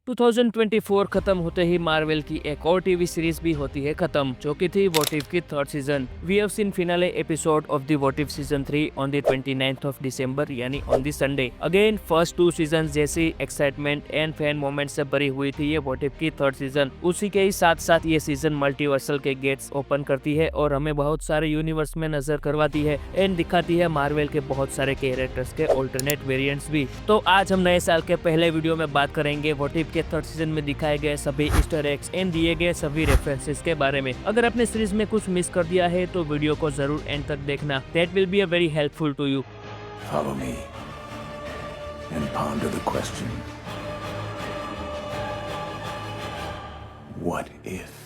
2024 खत्म होते ही मार्वल की एक और टीवी सीरीज भी होती है खत्म, जो कि थी व्हाट इफ की third season. We have seen finale episode of the what if season 3 on the 29th of December, यानी on the Sunday. Again first two season जैसी एक्साइटमेंट एंड फैन मोमेंट से भरी हुई थी ये व्हाट इफ की third season. उसी के ही साथ साथ ये सीजन मल्टीवर्सल के गेट्स ओपन करती है और हमें बहुत सारे यूनिवर्स में नजर करवाती है एंड दिखाती है मार्वल के बहुत सारे कैरेक्टर्स के ऑल्टरनेट वेरिएंट्स भी। तो आज हम नए साल के पहले वीडियो में बात करेंगे व्हाट इफ के थर्ड सीजन में दिखाए गए सभी ईस्टर एग्स एंड दिए गए सभी रेफरेंसेस के बारे में। अगर आपने सीरीज में कुछ मिस कर दिया है तो वीडियो को जरूर एंड तक देखना, that will be a very helpful to you. Follow me and ponder the question, what if?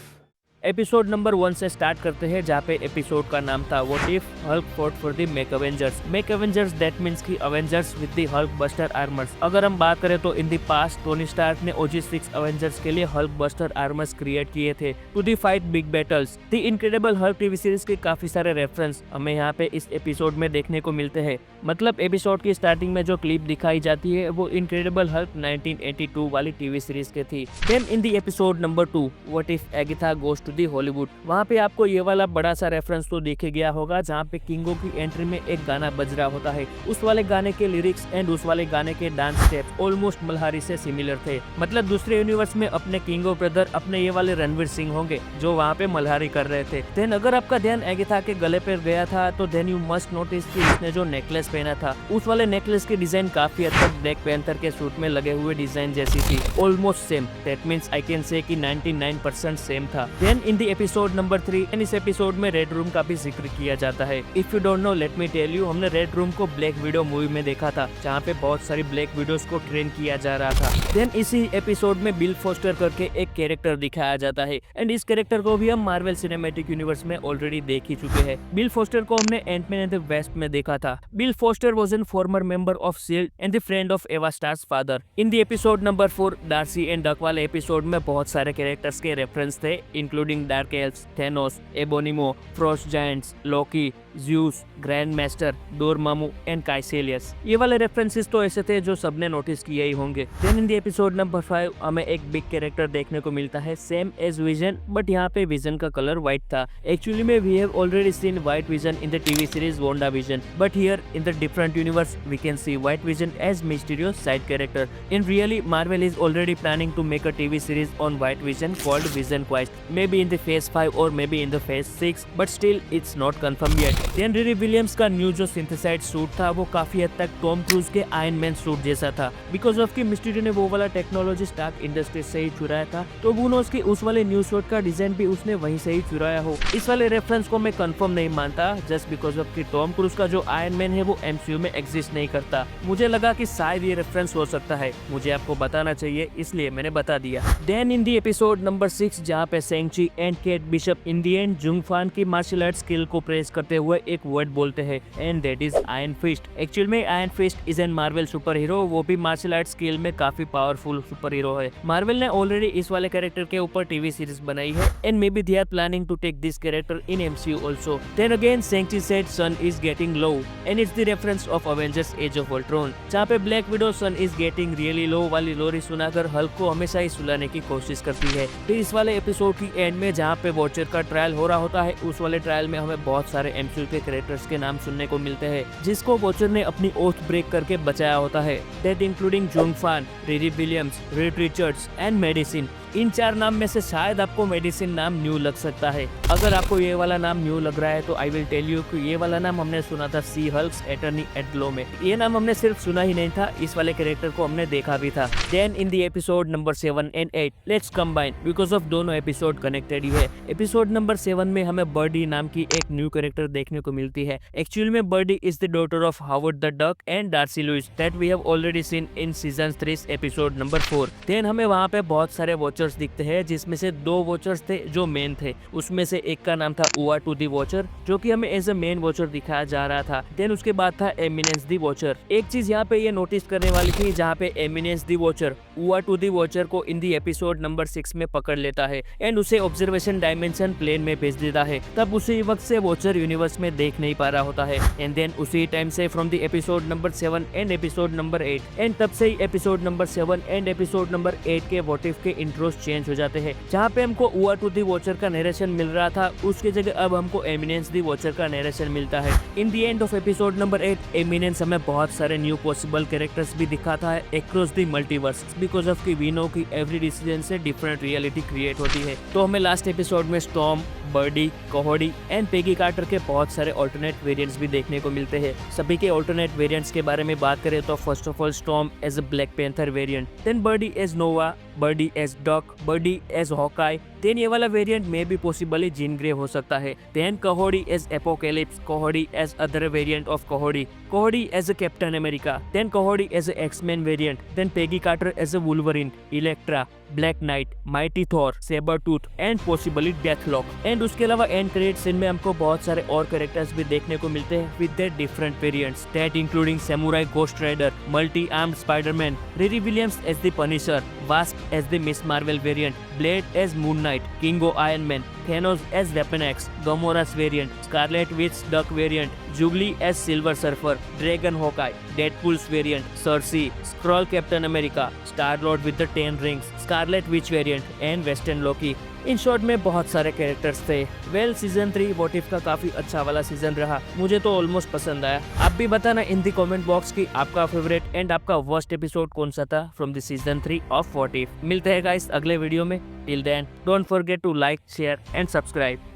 Episode number 1 से स्टार्ट करते हैं, जहाँ पे एपिसोड का नाम था what if Hulk fought for the mech Avengers. Mech Avengers that means की Avengers with the Hulk buster armors. अगर हम बात करें तो in the past Tony Stark ने OG6 अवेंजर्स के लिए हल्क बस्टर आर्मर्स क्रिएट किए थे to the fight big battles. The incredible Hulk TV series के काफी सारे रेफरेंस हमें यहाँ पे इस एपिसोड में देखने को मिलते हैं। मतलब एपिसोड की स्टार्टिंग में जो क्लिप दिखाई जाती है वो इनक्रेडिबल हल्क 1982 वाली टीवी सीरीज के थी। Then in the episode number 2 what if Agatha goes to the Hollywood, वहाँ पे आपको ये वाला बड़ा सा रेफरेंस तो देखे गया होगा, जहाँ पे किंगो की एंट्री में एक गाना बज रहा होता है। उस वाले गाने के लिरिक्स एंड उस वाले गाने के डांस स्टेप्स ऑलमोस्ट मल्हारी से सिमिलर थे। मतलब दूसरे यूनिवर्स में अपने किंगो ब्रदर अपने ये वाले रणवीर सिंह होंगे जो वहाँ पे मल्हारी कर रहे थे। देन अगर आपका ध्यान एगिथा के गले पर गया था तो देन यू मस्ट नोटिस कि इसने जो नेकलेस पहना था उस वाले नेकलेस की डिजाइन काफी हद तक ब्लैक पैंथर के सूट में लगे हुए डिजाइन जैसी थी, almost same. That means I can say कि 99% सेम था। Then in the episode number 3 and इस एपिसोड में रेड रूम का भी जिक्र किया जाता है। If you don't know let me tell you, हमने रेड रूम को ब्लैक विडो मूवी में देखा था, जहाँ पे बहुत सारी ब्लैक विडोज को ट्रेन किया जा रहा था। देन इसी एपिसोड में बिल फोस्टर करके एक कैरेक्टर दिखाया जाता है एंड इस कैरेक्टर को भी हम मार्वल सिनेमैटिक यूनिवर्स में ऑलरेडी देख ही चुके हैं। बिल फोस्टर को हमने एंटमैन एंड द वेस्प में देखा था। Bill Foster was an former member of SHIELD and the friend of Ava Starr's father. In the episode number 4 Darcy and Duck वाले एपिसोड में बहुत सारे कैरेक्टर्स के रेफरेंस थे, including Dark Elves, Thanos, Ebony Maw, Frost Giants, Loki, Zeus, Grandmaster, Dormammu and Kaecilius. ये वाले references तो ऐसे थे जो सबने नोटिस किए ही होंगे। Then in the episode number 5 हमें एक बिग कैरेक्टर देखने को मिलता है, सेम एज विजन, बट यहाँ पे विजन का कलर व्हाइट था। एक्चुअली में we have already seen white vision in the TV series Wanda Vision, but here in the different universe we can see white vision as mysterious side character. In really Marvel is already planning to make a TV series on white vision called Vision Quest, maybe in the phase 5 और maybe in the phase 6, but still it's not confirm yet. Then Riri Williams का new जो synthesized suit था वो काफी हद तक Tom Cruise के Iron Man suit जैसा था, बिकॉज ऑफ कि मिस्टीरियो ने वो वाला टेक्नोलॉजी स्टार्क इंडस्ट्री से ही चुराया था, तो वो उसकी उस वाले न्यू सूट का डिजाइन भी उसने वहीं से ही चुराया हो। इस वाले रेफरेंस को मैं कंफर्म नहीं मानता, जस्ट बिकॉज ऑफ कि टॉम क्रूज का जो आयरन मैन है वो MCU में एग्जिस्ट नहीं करता। मुझे लगा कि शायद ये रेफरेंस हो सकता है, मुझे आपको बताना चाहिए इसलिए मैंने बता दिया। Then in the episode number 6 जहाँ पे Shang-Chi and Kate Bishop in the end जुंग फान की मार्शल आर्ट स्किल को प्रेस करते हुए एक वर्ड बोलते हैं and that is Iron Fist. Actual में Iron Fist is an Marvel super hero, वो भी मार्शल आर्ट स्किल में काफी पावरफुल सुपर हीरो है। मार्वल ने ऑलरेडी इस वाले कैरेक्टर के ऊपर टीवी सीरीज बनाई है and may be they are planning to take this character in MCU also. Then again Shang-Chi said sun is getting low and it's the reference of Avengers Age of Ultron, जहाँ पे Black Widow sun is getting really low वाली लोरी सुनाकर Hulk को हमेशा ही सुलाने की कोशिश करती है। फिर इस वाले एपिसोड की एंड में जहाँ पे वॉचर का ट्रायल हो रहा होता है, उस वाले ट्रायल में हमें बहुत सारे MCU के कैरेक्टर्स के नाम सुनने को मिलते हैं जिसको वॉचर ने अपनी ओथ ब्रेक करके बचाया होता है, दैट इंक्लूडिंग जोंग फान, Riri Williams, Reed Richards and Madisynn. इन 4 नाम में से शायद आपको मेडिसिन नाम न्यू लग सकता है। अगर आपको ये वाला नाम न्यू लग रहा है तो आई विल टेल यू कि ये वाला नाम हमने सुना था सी हल्क्स एटर्नी एट लो में। ये नाम हमने सिर्फ सुना ही नहीं था, इस वाले कैरेक्टर को हमने देखा भी था। Then in the episode number 7 and 8 let's combine, because of दोनों एपिसोड कनेक्टेड ही है। एपिसोड नंबर 7 में हमें बर्डी नाम की एक न्यू कैरेक्टर देखने को मिलती है। एक्चुअली में Birdie is the daughter of Howard the Duck and Darcy Lewis that we have already seen in season 3 episode number 4। देन हमें वहाँ पे बहुत सारे वॉचर्स दिखते हैं, जिसमें से 2 वॉचर्स थे जो मेन थे। उसमें से एक का नाम था उआ टू दी वॉचर, जो कि हमें एज अ मेन वॉचर दिखाया जा रहा था। देन उसके बाद था एमिनेंस दी वॉचर। एक चीज यहाँ पे ये नोटिस करने वाली थी, जहाँ पे एमिनेंस दी वॉचर उआ टू दी वॉचर को इन दी एपिसोड नंबर 6 में पकड़ लेता है एंड उसे ऑब्जर्वेशन डायमेंशन प्लेन में भेज देता है। तब उसी वक्त से वॉचर यूनिवर्स में देख नहीं पा रहा होता है। एंड देन उसी टाइम से from the episode number 7 and episode number 8 and तब से ही episode number 7 and episode number 8 के व्हाट इफ के इंट्रोस चेंज हो जाते हैं। जहाँ पे हमको उआ टू दी वॉचर का नरेशन मिल रहा था, उसकी जगह अब हमको एमिनेंस दी वॉचर का नरेशन मिलता है। In the end of episode number 8 Eminence हमें बहुत सारे न्यू पॉसिबल कैरेक्टर्स भी दिखाता है across the multiverse, because of कि वी नो कि एवरी डिसीजन से डिफरेंट रियलिटी क्रिएट होती है। तो हमें लास्ट एपिसोड में Storm, Birdie, Kahhori and Peggy Carter के बहुत सारे ऑल्टरनेट वेरिएंट्स भी देखने को मिलते हैं। सभी के ऑल्टरनेट वेरिएंट्स के बारे में बात करें तो first of all Storm as a Black Panther variant, then Birdie as Nova, Birdie as Duck, Birdie as Hawkeye, then ये वाला वेरिएंट में भी पॉसिबली जीन ग्रे हो सकता है। Then Kahhori as Apocalypse, Kahhori as other variant of Kahhori, Kahhori as a Captain America, then Kahhori as a X-Man variant, then Peggy Carter as a Wolverine, Elektra, Black Knight, Mighty Thor, Sabretooth and possibly Deathlok. And उसके अलावा and credit scene में हमको बहुत सारे और characters भी देखने को मिलते हैं with their different variants, that including samurai Ghost Rider, multi armed Spiderman, Riri Williams as the Punisher, Wasp as the Ms Marvel variant, Blade as Moon Knight, Kingo Iron Man, Thanos as Weapon X, Gamora's variant, Scarlet Witch Duck variant, Jubilee as Silver Surfer, Dragon Hawkeye, Deadpool's variant, Cersei, Skrull Captain America, Star-Lord with the 10 rings, Scarlet Witch variant and Western Loki। In short में बहुत सारे characters थे। Well season 3 what if का काफी अच्छा वाला season रहा, मुझे तो ऑलमोस्ट पसंद आया। आप भी बताना इन दी कमेंट बॉक्स की आपका फेवरेट एंड आपका वर्स्ट एपिसोड कौन सा था from the season 3 of what if. मिलते हैं गाइस अगले वीडियो में। Till then don't forget to like, share and subscribe.